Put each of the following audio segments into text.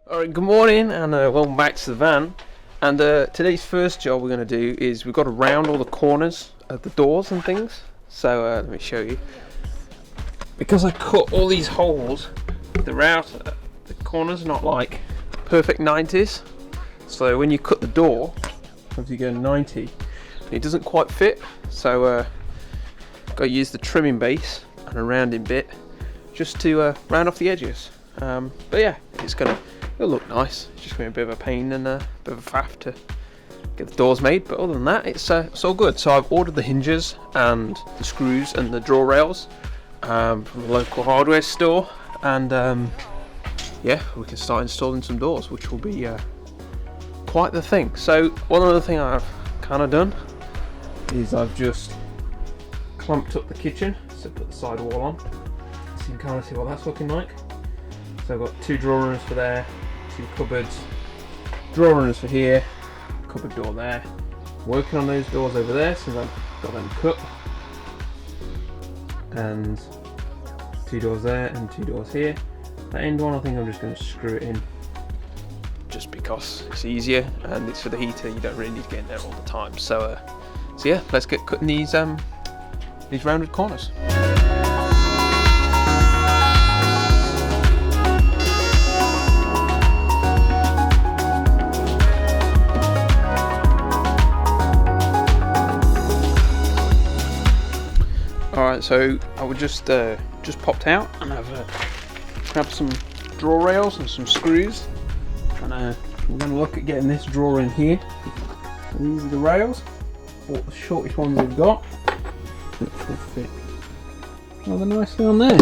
Alright, good morning and welcome back to the van. And today's first job we're going to do is we've got to round all the corners of the doors and things. So let me show you. Because I cut all these holes, the corners are not like perfect 90s. So when you cut the door, if you go 90, it doesn't quite fit. So got to use the trimming base and a rounding bit just to round off the edges. But yeah, it'll look nice. It's just going to be a bit of a pain and a bit of a faff to get the doors made, but other than that, it's all good. So I've ordered the hinges and the screws and the draw rails from the local hardware store, and yeah, we can start installing some doors, which will be quite the thing. So one other thing I've kind of done is I've just clamped up the kitchen, so put the side wall on, so you can kind of see what that's looking like. So I've got two drawer runners for there, two cupboards, drawer runners for here, cupboard door there. Working on those doors over there since I've got them cut. And two doors there and two doors here. That end one, I think I'm just going to screw it in just because it's easier and it's for the heater. You don't really need to get in there all the time. So yeah, let's get cutting these rounded corners. Alright, so I would just popped out and I've grabbed some drawer rails and some screws, and we're going to look at getting this drawer in here. So these are the rails, bought the shortest ones we've got, which will fit rather nicely on there.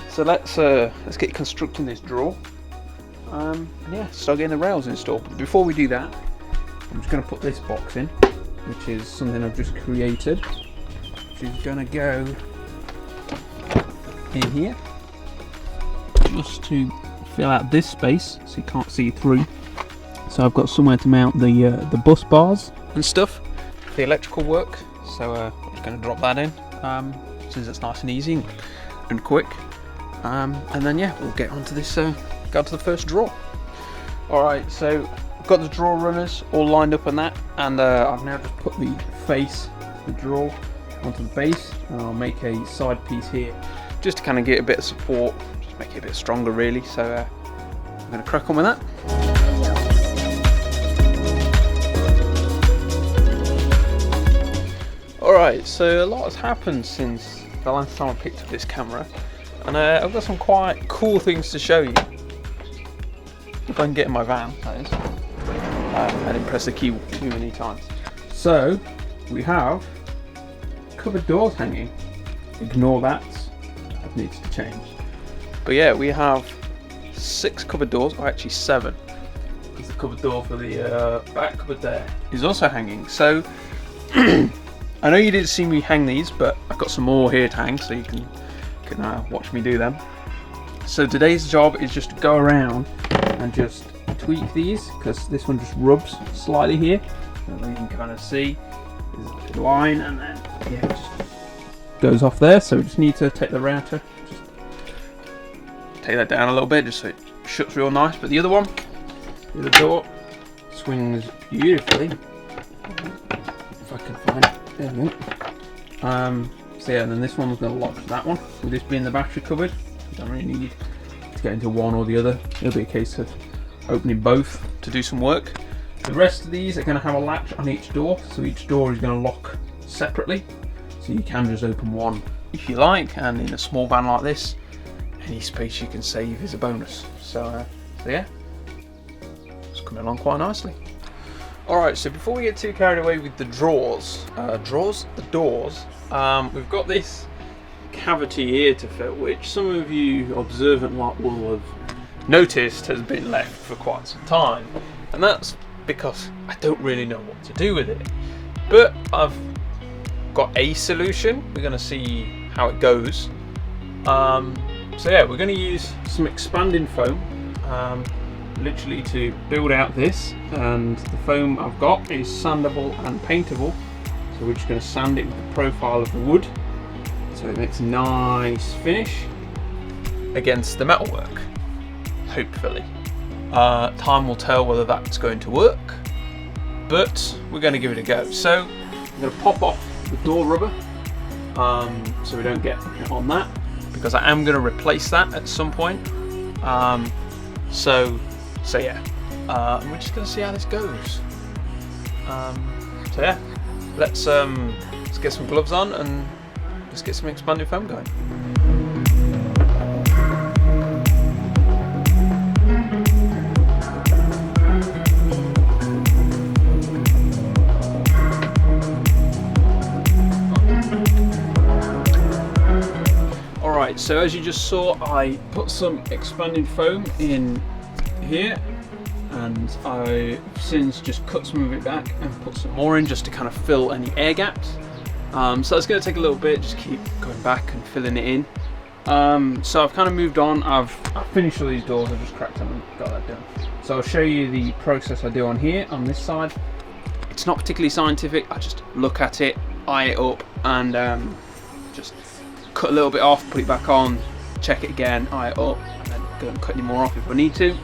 So let's get constructing this drawer, and yeah, start getting the rails installed. But before we do that, I'm just going to put this box in, which is something I've just created. Is going to go in here just to fill out this space so you can't see through. So I've got somewhere to mount the bus bars and stuff for the electrical work, so I'm just going to drop that in since it's nice and easy and quick, and then yeah, we'll get onto this, go to the first drawer. Alright, so I've got the drawer runners all lined up on that, and I've now just put the face of the drawer onto the base, and I'll make a side piece here just to kind of get a bit of support, just make it a bit stronger really. So I'm going to crack on with that. Alright, so a lot has happened since the last time I picked up this camera, and I've got some quite cool things to show you. If I can get in my van, that is. I didn't press the key too many times. So we have cupboard doors hanging. Ignore that needs to change. But yeah, we have 6 cupboard doors, or actually 7, because the cupboard door for the back cupboard there is also hanging. So I know you didn't see me hang these, but I've got some more here to hang, so you can watch me do them. So today's job is just to go around and just tweak these, because this one just rubs slightly here, so you can kind of see there's a line, and then yeah, it just goes off there. So we just need to take the router, just take that down a little bit just so it shuts real nice. But the other one, the door, swings beautifully. If I can find it, there we go. So yeah, and then this one's going to lock that one. With this being the battery cupboard, you don't really need to get into one or the other. It'll be a case of opening both to do some work. The rest of these are going to have a latch on each door, so each door is going to lock separately, so you can just open one if you like. And in a small van like this, any space you can save is a bonus. So yeah, it's coming along quite nicely. Alright, so before we get too carried away with the doors, we've got this cavity here to fill, which some of you observant lot will have noticed has been left for quite some time, and that's because I don't really know what to do with it. But I've got a solution. We're going to see how it goes. So yeah, we're going to use some expanding foam literally to build out this, and the foam I've got is sandable and paintable, so we're just going to sand it with the profile of the wood so it makes a nice finish against the metalwork, hopefully. Time will tell whether that's going to work, but we're going to give it a go. So I'm going to pop off the door rubber so we don't get on that, because I am going to replace that at some point. So yeah, we're just going to see how this goes. So yeah, let's get some gloves on and let's get some expanded foam going. Alright, so as you just saw, I put some expanded foam in here, and I've since just cut some of it back and put some more in just to kind of fill any air gaps. So it's going to take a little bit, just keep going back and filling it in. So I've kind of moved on. I've finished all these doors, I've just cracked them and got that done. So I'll show you the process I do on here, on this side. It's not particularly scientific, I just look at it, eye it up, and just cut a little bit off, put it back on, check it again, eye it up, and then go and cut any more off if I need to.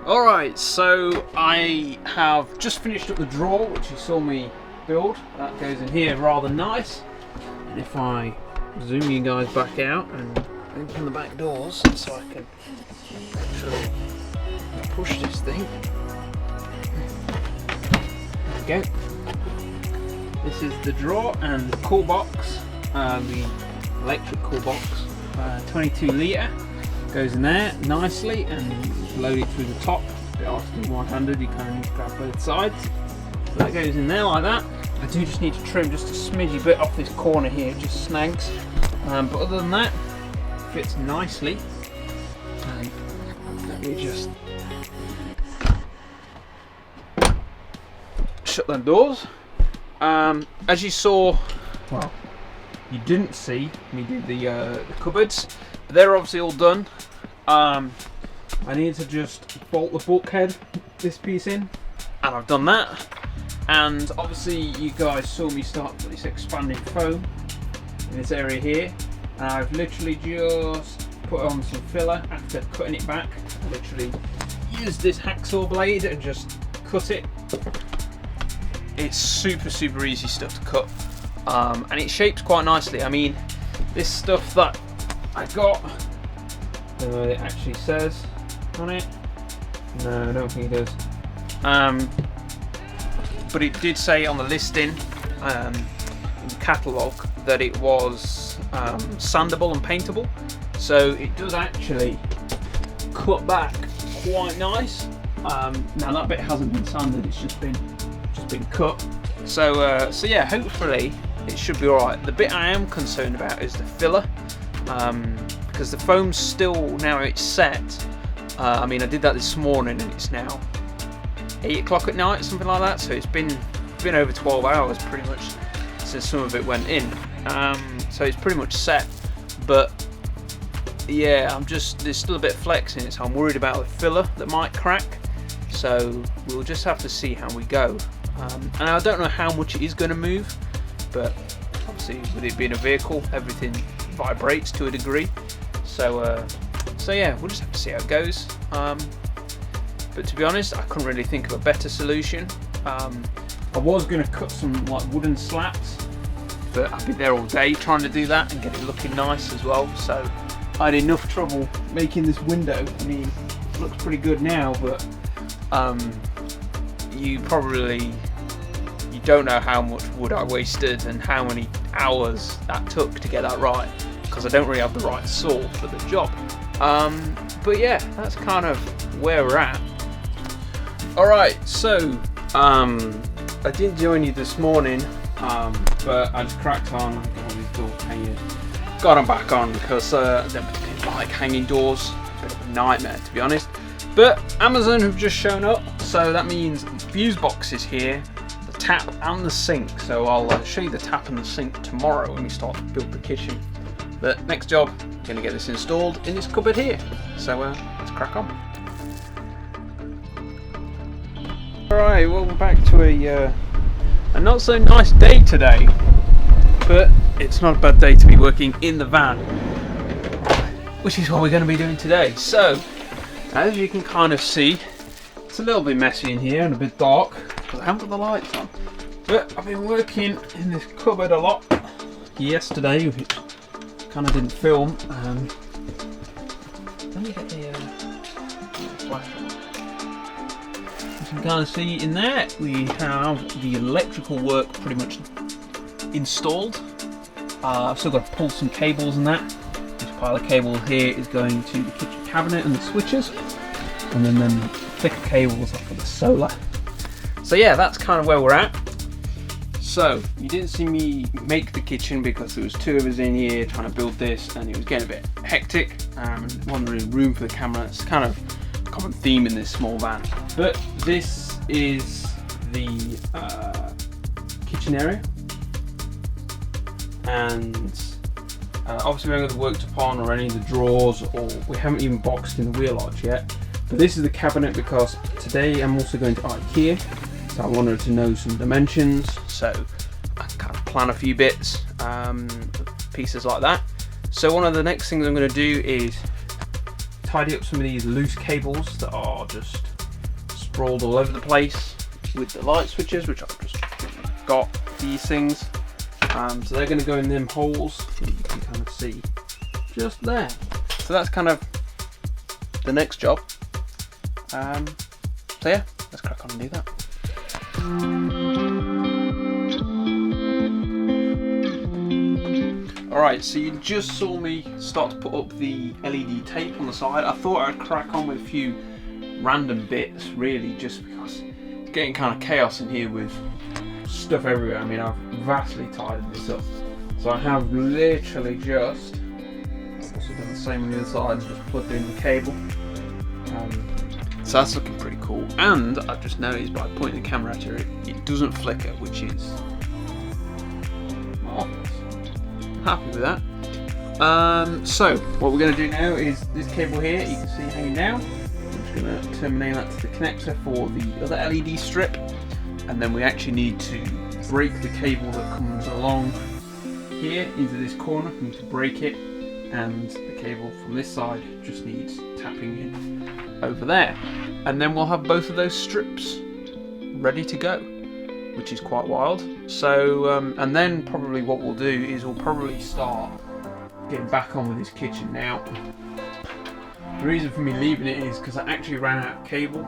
Alright, so I have just finished up the drawer, which you saw me build. That goes in here rather nice. And if I zoom you guys back out and open the back doors so I can actually push this thing. There we go. This is the drawer and the cool box, the electric cool box, 22 litre. Goes in there nicely and loaded through the top. A bit hard to do one-handed, you kind of need to grab both sides. So that goes in there like that. I do just need to trim just a smidgy bit off this corner here, it just snags. But other than that, fits nicely. And let me just shut them doors. As you saw, well, you didn't see me do the cupboards. They're obviously all done. I need to just bolt the bulkhead, this piece in, and I've done that. And obviously you guys saw me start with this expanding foam in this area here. And I've literally just put on some filler after cutting it back. I literally used this hacksaw blade and just cut it. It's super easy stuff to cut, and it shapes quite nicely. I mean, this stuff that I got, it actually says on it. No, I don't think it does. But it did say on the listing, in the catalogue, that it was sandable and paintable. So it does actually cut back quite nice. Now that bit hasn't been sanded; it's just been cut. So yeah, hopefully it should be all right. The bit I am concerned about is the filler. Because the foam's still, now it's set. I mean, I did that this morning and it's now 8 o'clock at night, something like that. So it's been over 12 hours pretty much since some of it went in. So it's pretty much set. But yeah, there's still a bit of flex in it, so I'm worried about the filler that might crack. So we'll just have to see how we go. And I don't know how much it is going to move, but obviously with it being a vehicle, everything vibrates to a degree. So yeah, we'll just have to see how it goes. But to be honest, I couldn't really think of a better solution. I was going to cut some like wooden slats, but I've been there all day trying to do that and get it looking nice as well. So I had enough trouble making this window. I mean, it looks pretty good now, but you don't know how much wood I wasted and how many hours that took to get that right, because I don't really have the right saw for the job. But yeah, that's kind of where we're at. Alright, so I didn't join you this morning, but I just cracked on, got all these doors hanging. Got them back on because I don't particularly like hanging doors. A bit of a nightmare, to be honest. But Amazon have just shown up, so that means the fuse box is here, the tap and the sink. So I'll show you the tap and the sink tomorrow when we start to build the kitchen. But next job, I'm going to get this installed in this cupboard here. So let's crack on. Alright, welcome back to a not so nice day today. But it's not a bad day to be working in the van, which is what we're going to be doing today. So, as you can kind of see, it's a little bit messy in here and a bit dark because I haven't got the lights on. But I've been working in this cupboard a lot yesterday, which kind of didn't film. Let me get the flash. As you can kind of see in there, we have the electrical work pretty much installed. I've still got to pull some cables and that. This pile of cables here is going to the kitchen cabinet and the switches, and then them thicker cables are for the solar. So yeah, that's kind of where we're at. So you didn't see me make the kitchen because there was two of us in here trying to build this, and it was getting a bit hectic. Wasn't really room for the camera. It's kind of a common theme in this small van. But this is the kitchen area. And obviously we haven't got the worktop upon or any of the drawers, or we haven't even boxed in the wheel arch yet. But this is the cabinet because today I'm also going to IKEA, so I wanted to know some dimensions, so I can kind of plan a few bits, pieces like that. So one of the next things I'm going to do is tidy up some of these loose cables that are just sprawled all over the place with the light switches, which I've just got these things. So they're going to go in them holes that you can kind of see just there. So that's kind of the next job. So yeah, let's crack on and do that. Alright, so you just saw me start to put up the LED tape on the side. I thought I'd crack on with a few random bits, really, just because it's getting kind of chaos in here with stuff everywhere. I mean, I've vastly tidied this up. So I have literally just, I've also done the same on the other side, just plugged in the cable. So that's looking pretty cool. And I've just noticed by pointing the camera at it, it doesn't flicker, which is marvellous. I'm happy with that. So what we're going to do now is this cable here, you can see hanging down. I'm just going to terminate that to the connector for the other LED strip. And then we actually need to break the cable that comes along here into this corner. We need to break it, and the cable from this side just needs tapping in over there. And then we'll have both of those strips ready to go, which is quite wild. So, and then probably what we'll do is we'll probably start getting back on with this kitchen now. The reason for me leaving it is because I actually ran out of cable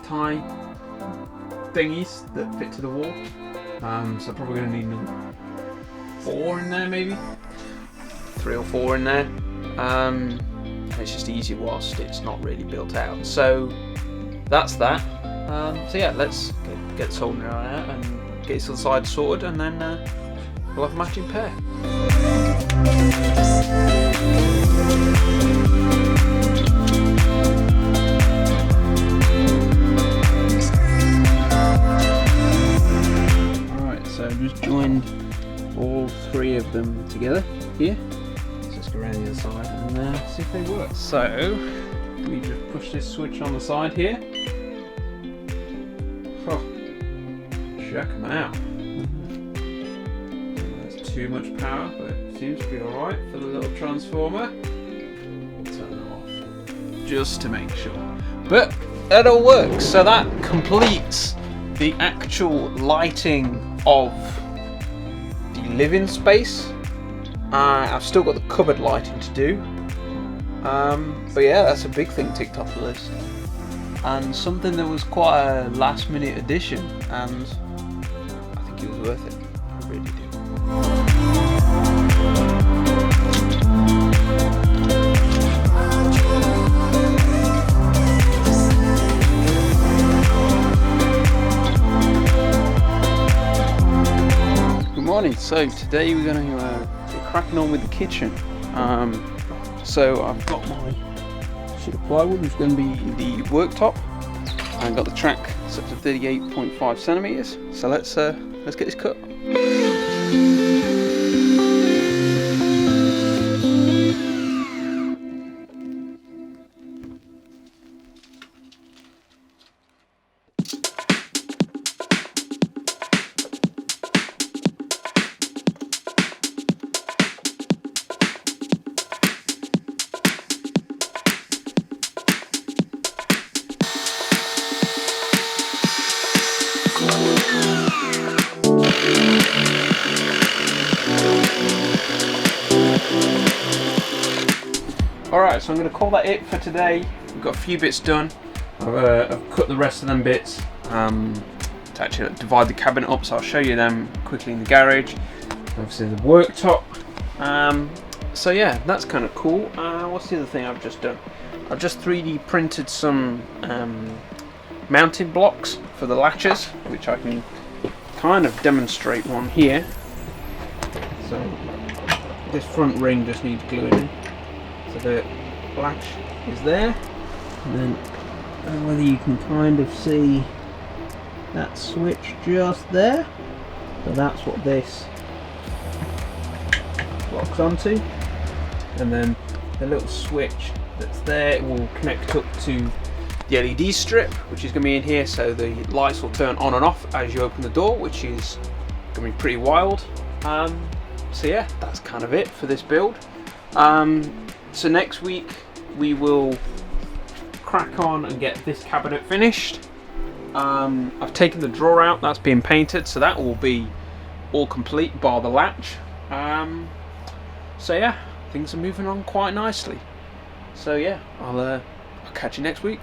tie thingies that fit to the wall, so probably going to need another 4 in there, maybe 3 or 4 in there, and it's just easier whilst it's not really built out. So that's that. So yeah, let's get soldering out and get it to the side sorted, and then we'll have a matching pair. Just joined all 3 of them together here. Let's just go around the other side and see if they work. So we just push this switch on the side here. Oh, check them out. That's too much power, but it seems to be alright for the little transformer. We'll turn it off just to make sure. But it all works. So that completes the actual lighting of the living space. I've still got the cupboard lighting to do, But yeah, that's a big thing ticked off the list, and something that was quite a last minute addition, and I think it was worth it. I really do. Good morning. So today we're going to be cracking on with the kitchen. So I've got my sheet of plywood, which is going to be the worktop. I've got the track set to 38.5 centimeters. So let's get this cut. Alright, so I'm going to call that it for today. We've got a few bits done. I've cut the rest of them bits to actually divide the cabinet up, so I'll show you them quickly in the garage. Obviously the worktop. So yeah, that's kind of cool. What's the other thing I've just done? I've just 3D printed some mounting blocks for the latches, which I can kind of demonstrate one here. So this front ring just needs gluing in. So the latch is there, and then I don't know whether you can kind of see that switch just there. So that's what this locks onto, and then the little switch that's there will connect up to the LED strip, which is going to be in here, so the lights will turn on and off as you open the door, which is going to be pretty wild. So yeah, that's kind of it for this build. So next week we will crack on and get this cabinet finished. I've taken the drawer out, that's being painted, so that will be all complete bar the latch. So yeah, things are moving on quite nicely. So yeah, I'll catch you next week.